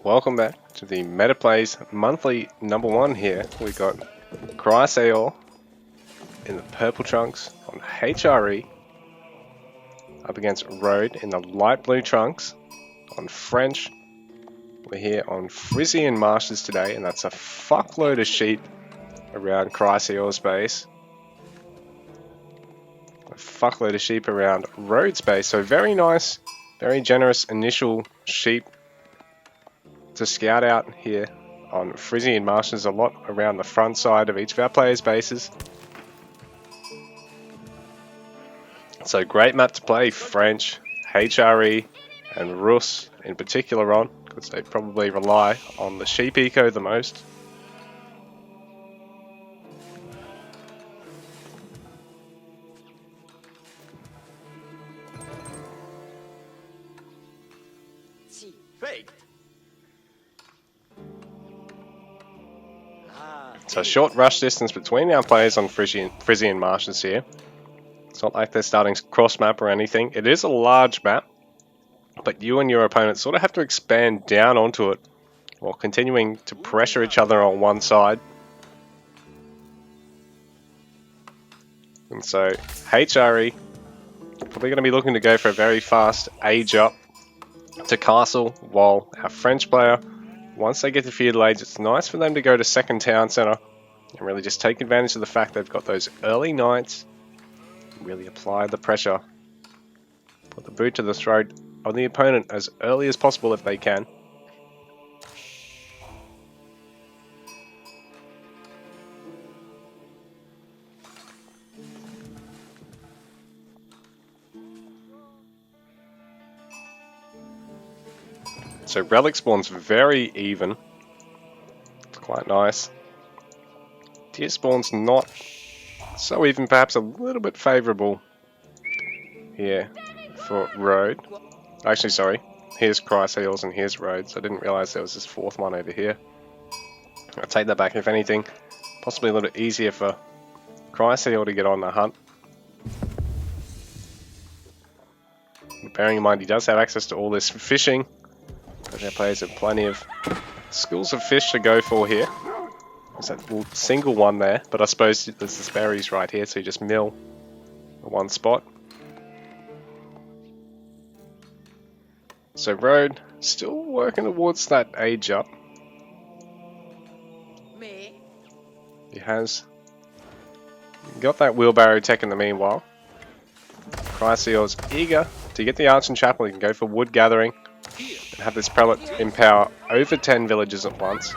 welcome back to the Metaplays monthly #1 here. We got Chrysaor in the purple trunks on HRE up against Road in the light blue trunks on French. We're here on Frisian Marshes today, and that's a fuckload of sheep around Chrysaor's base. A fuckload of sheep around Road's base, so very nice, very generous initial sheep to scout out here on Frisian Marshes, a lot around the front side of each of our players' bases. So great map to play French, HRE and Rus in particular on, because they probably rely on the sheep eco the most. So short rush distance between our players on Frisian Marshes here. It's not like they're starting cross map or anything. It is a large map, but you and your opponent sort of have to expand down onto it while continuing to pressure each other on one side. And so HRE probably going to be looking to go for a very fast age up to castle, while our French player, once they get to feudal age, it's nice for them to go to second town center and really just take advantage of the fact they've got those early knights, really apply the pressure, put the boot to the throat of the opponent as early as possible if they can. So relic spawn's very even. It's quite nice. Tier spawn's not so even, perhaps a little bit favourable here for Road. Actually, sorry. Here's Chrysaor's and here's Road's. I didn't realise there was this fourth one over here. I'll take that back. If anything, possibly a little bit easier for Chrysaor to get on the hunt. Bearing in mind he does have access to all this fishing, but our players have plenty of schools of fish to go for here. There's that single one there, but I suppose there's this berries right here, so you just mill the one spot. So Road still working towards that age up. He has got that wheelbarrow tech in the meanwhile. Chrysaor's eager to get the arch and chapel. He can go for wood gathering and have this prelate empower over 10 villages at once.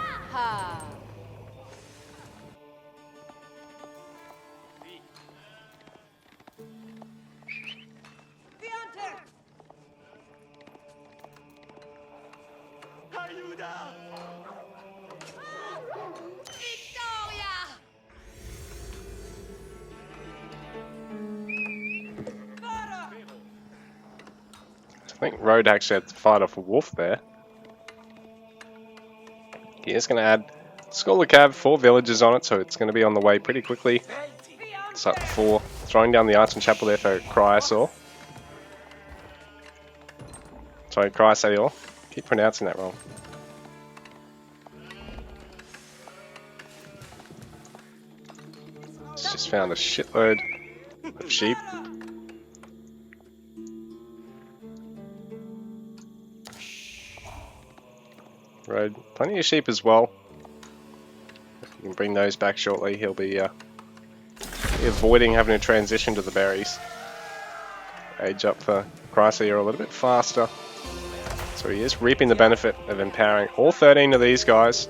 I think Road actually had to fight off a wolf there. He is going to add Scholar Cab, 4 villages on it, so it's going to be on the way pretty quickly. It's up 4, throwing down the arch and chapel there for Chrysaor. Sorry, Chrysaor. Keep pronouncing that wrong. It's just found a shitload of sheep. Road, plenty of sheep as well. If you can bring those back shortly, he'll be avoiding having to transition to the berries. Age up for Chrysaor a little bit faster. So he is reaping the benefit of empowering all 13 of these guys.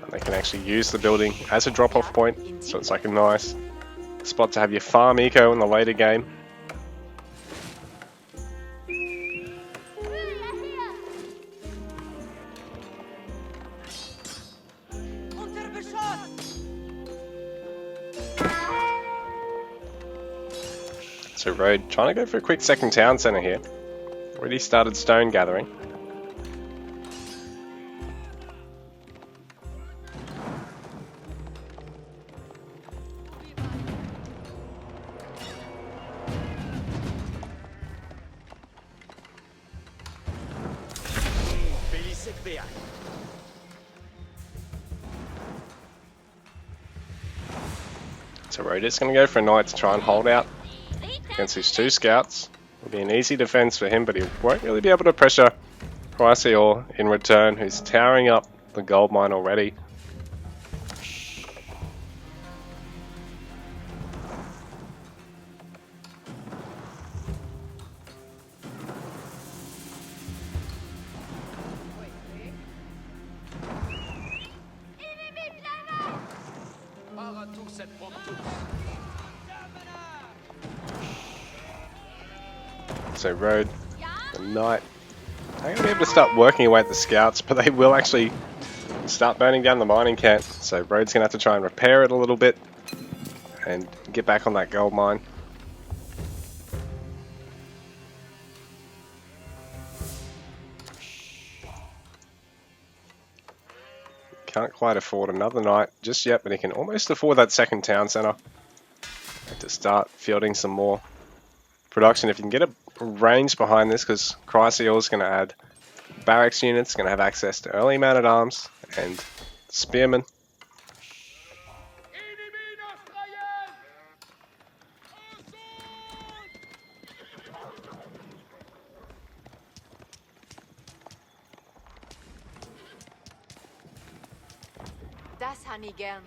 And they can actually use the building as a drop-off point. So it's like a nice spot to have your farm eco in the later game. So Road trying to go for a quick second town centre here. Already started stone gathering. So Rodit's going to go for a knight to try and hold out against his 2 scouts. It'll be an easy defense for him, but he won't really be able to pressure Chrysaor in return, who's towering up the gold mine already. So Road, the knight, they're going to be able to start working away at the scouts, but they will actually start burning down the mining camp. So Road's going to have to try and repair it a little bit and get back on that gold mine. Can't quite afford another knight just yet, but he can almost afford that second town centre to start fielding some more production. If you can get a range behind this, because Chrysaor is going to add barracks units, going to have access to early man-at-arms and spearmen. Das han ich gern.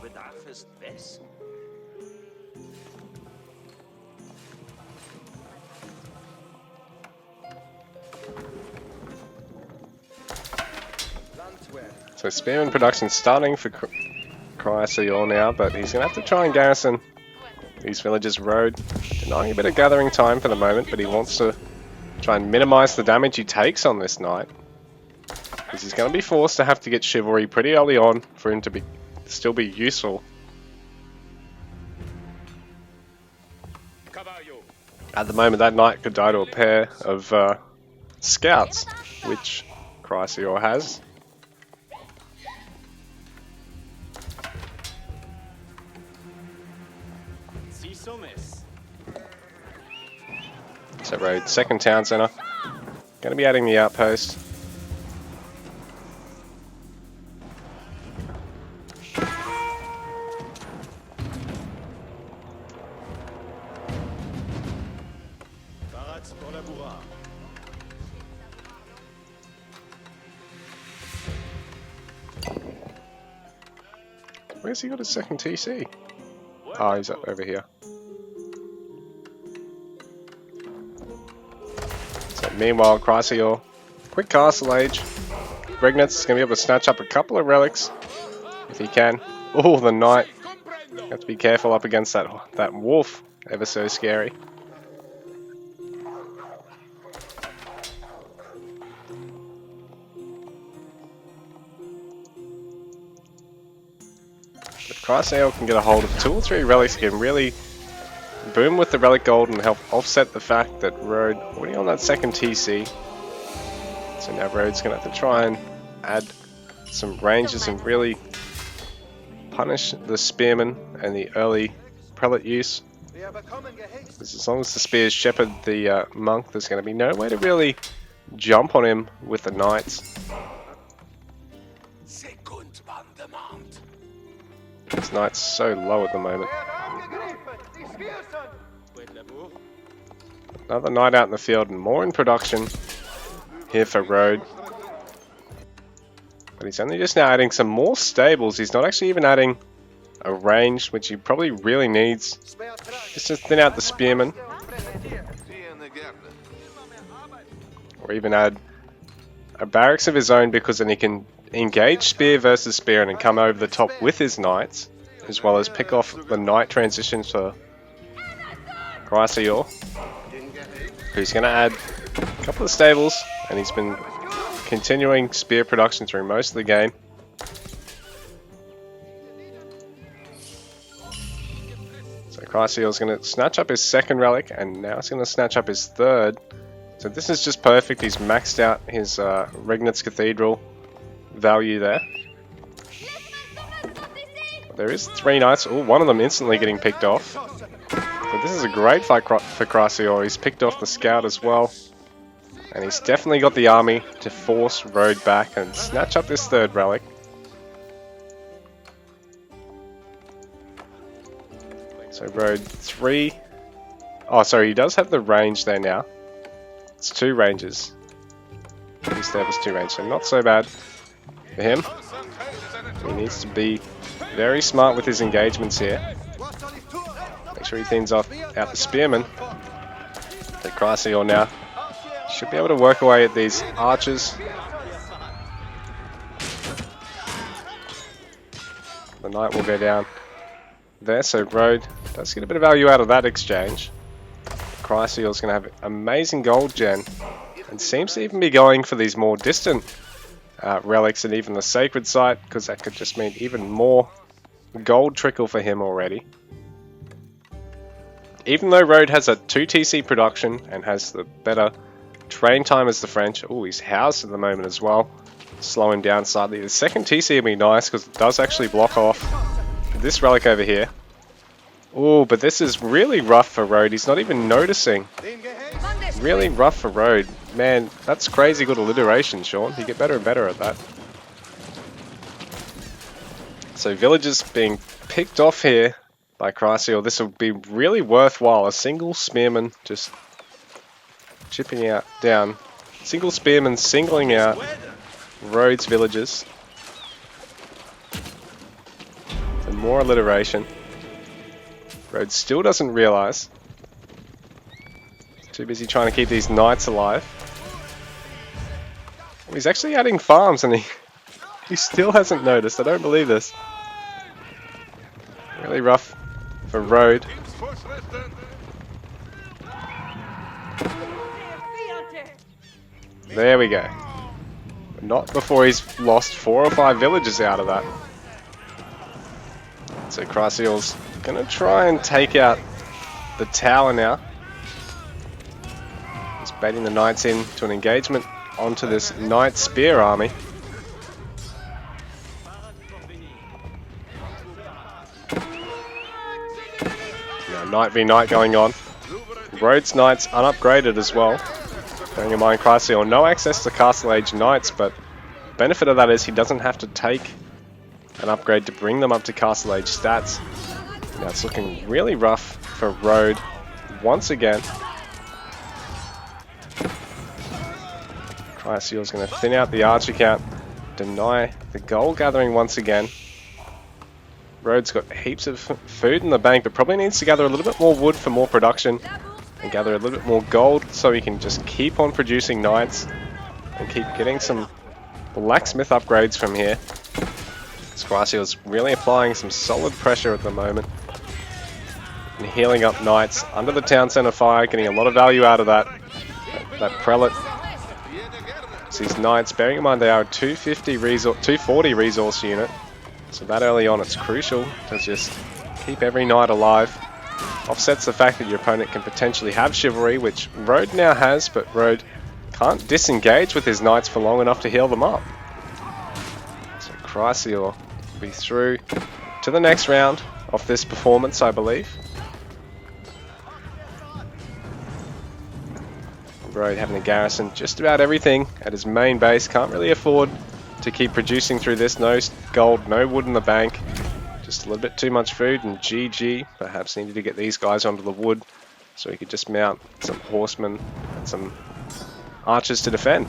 Bedarf ist was? So spearman production starting for Chrysaor now, but he's going to have to try and garrison these villages. Road denying a bit of gathering time for the moment, but he wants to try and minimize the damage he takes on this knight, because he's going to be forced to have to get chivalry pretty early on for him to still be useful. At the moment, that knight could die to a pair of scouts, which Chrysaor has. So Road, second town centre. Going to be adding the outpost. Where's he got his second TC? Oh, he's up over here. So meanwhile, Chrysaor, quick castle age. Regnit's going to be able to snatch up a couple of relics if he can. Oh, the knight. Have to be careful up against that wolf. Ever so scary. If Chrysaor can get a hold of 2 or 3 relics, he can really boom with the relic gold and help offset the fact that Road already on that second TC. So now Road's going to have to try and add some ranges and really punish the spearmen and the early prelate use. Because as long as the spears shepherd the monk, there's going to be no way to really jump on him with the knights. This knight's so low at the moment. Another knight out in the field and more in production here for Road. But he's only just now adding some more stables. He's not actually even adding a range, which he probably really needs. Just to thin out the spearmen. Or even add a barracks of his own, because then he can engage spear versus spear and come over the top with his knights, as well as pick off the knight transitions for Chrysaor, who's going to add a couple of stables, and he's been continuing spear production through most of the game. So Chrysaor's going to snatch up his second relic, and now he's going to snatch up his third. So this is just perfect. He's maxed out his Regnit's Cathedral value there. There is 3 knights. Oh, one of them instantly getting picked off. But this is a great fight for Chrysaor. He's picked off the scout as well. And he's definitely got the army to force Road back and snatch up this third relic. So Road 3. Oh, sorry, he does have the range there now. It's 2 ranges. He established 2 ranges, so not so bad for him. He needs to be very smart with his engagements here. Make sure he thins out the spearmen. The Chrysaor now should be able to work away at these archers. The knight will go down there, so Road does get a bit of value out of that exchange. Chrysaor's going to have amazing gold gen and seems to even be going for these more distant relics and even the sacred site, because that could just mean even more gold trickle for him already. Even though Road has a 2 TC production and has the better train time as the French. Oh, he's housed at the moment as well. Slow him down slightly. The second TC will be nice because it does actually block off this relic over here. Oh, but this is really rough for Road. He's not even noticing. Really rough for Road. Man, that's crazy good alliteration, Sean. You get better and better at that. So villagers being picked off here by Chrysaor. This will be really worthwhile. A single spearman just chipping out down. Single spearman singling out Road's villagers. And more alliteration. Road still doesn't realise. Too busy trying to keep these knights alive. Oh, he's actually adding farms and he still hasn't noticed. I don't believe this. Really rough for Road. There we go. But not before he's lost 4 or 5 villages out of that. So Chrysaor's gonna try and take out the tower now. He's baiting the knights into an engagement onto this knight spear army. Now knight v knight going on. Road's knights unupgraded as well. Bearing in mind Chrysaor no access to Castle Age knights, but the benefit of that is he doesn't have to take an upgrade to bring them up to Castle Age stats. Now it's looking really rough for Road once again. Chrysaor's going to thin out the archer count, deny the gold gathering once again. Road's got heaps of food in the bank, but probably needs to gather a little bit more wood for more production and gather a little bit more gold so he can just keep on producing knights and keep getting some blacksmith upgrades from here. Chrysaor's really applying some solid pressure at the moment and healing up knights under the town centre fire, getting a lot of value out of that prelate. So these knights, bearing in mind they are a 240 resource unit, so that early on it's crucial to just keep every knight alive. Offsets the fact that your opponent can potentially have chivalry, which Road now has, but Road can't disengage with his knights for long enough to heal them up. So Chrysaor will be through to the next round of this performance, I believe. Road having a garrison just about everything at his main base, can't really afford to keep producing through this. No gold, no wood in the bank, just a little bit too much food, and GG. Perhaps needed to get these guys onto the wood so he could just mount some horsemen and some archers to defend.